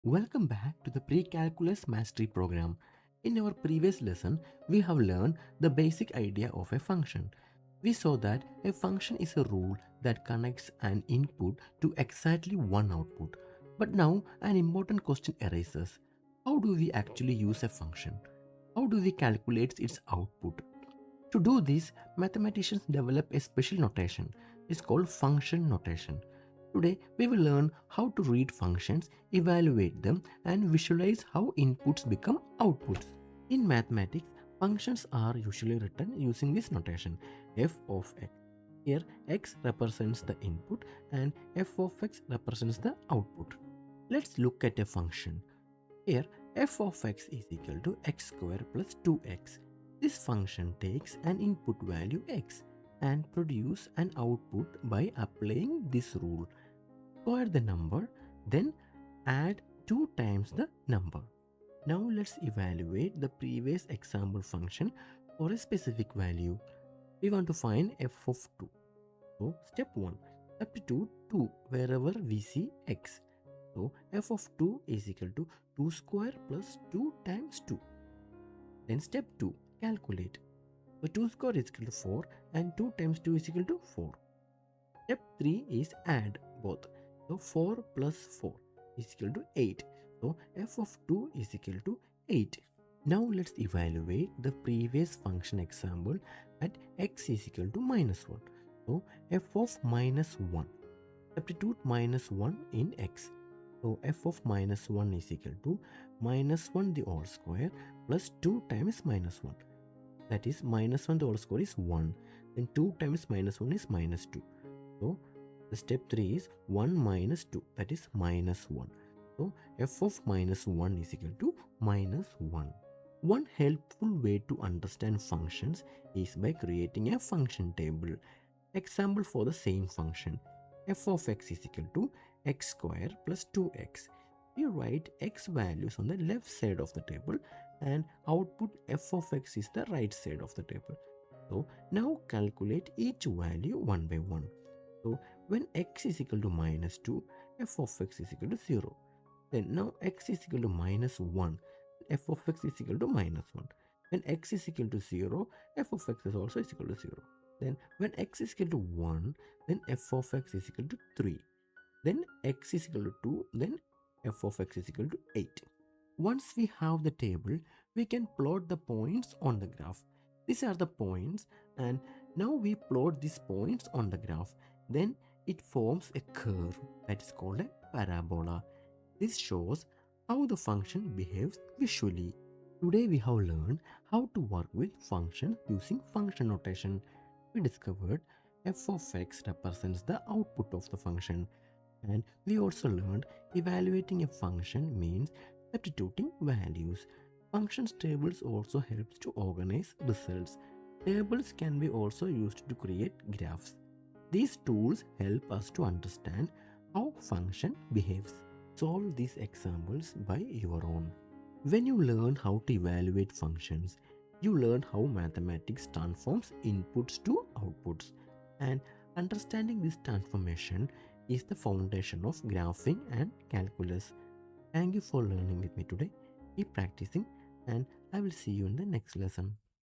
Welcome back to the Pre-Calculus Mastery Program. In our previous lesson, we have learned the basic idea of a function. We saw that a function is a rule that connects an input to exactly one output. But now an important question arises. How do we actually use a function? How do we calculate its output? To do this, mathematicians develop a special notation. It's called function notation. Today, we will learn how to read functions, evaluate them, and visualize how inputs become outputs. In mathematics, functions are usually written using this notation f of x. Here, x represents the input and f of x represents the output. Let's look at a function. Here, f of x is equal to x square plus 2x. This function takes an input value x and produce an output by applying this rule. Square the number, then add 2 times the number. Now let's evaluate the previous example function for a specific value. We want to find f of 2. So step 1, substitute 2 wherever we see x. So f of 2 is equal to 2 square plus 2 times 2. Then step 2, calculate. So 2 square is equal to 4 and 2 times 2 is equal to 4. Step 3 is add both. So 4 plus 4 is equal to 8. So f of 2 is equal to 8. Now let's evaluate the previous function example at x is equal to minus 1. So f of minus 1. Substitute minus 1 in x. So f of minus 1 is equal to minus 1 the whole square plus 2 times minus 1. That is minus 1 the whole square is 1. Then 2 times minus 1 is minus 2. So the step 3 is 1 minus 2. That is minus 1. So f of minus 1 is equal to minus 1. One helpful way to understand functions is by creating a function table. Example for the same function. F of x is equal to x square plus 2x. We write x values on the left side of the table and output f of x is the right side of the table. So now calculate each value one by one. So when x is equal to minus 2, f of x is equal to 0. Then now x is equal to minus 1, f of x is equal to minus 1. When x is equal to 0, f of x is also is equal to 0. Then when x is equal to 1, then f of x is equal to 3. Then x is equal to 2, then f of x is equal to 8. Once we have the table, we can plot the points on the graph. These are the points, and now we plot these points on the graph. Then it forms a curve that is called a parabola. This shows how the function behaves visually. Today we have learned how to work with functions using function notation. We discovered f of x represents the output of the function, and we also learned evaluating a function means substituting values. Functions tables also helps to organize results. Tables can be also used to create graphs. These tools help us to understand how function behaves. Solve these examples by your own. When you learn how to evaluate functions, you learn how mathematics transforms inputs to outputs, and understanding this transformation is the foundation of graphing and calculus. Thank you for learning with me today. Keep practicing, and I will see you in the next lesson.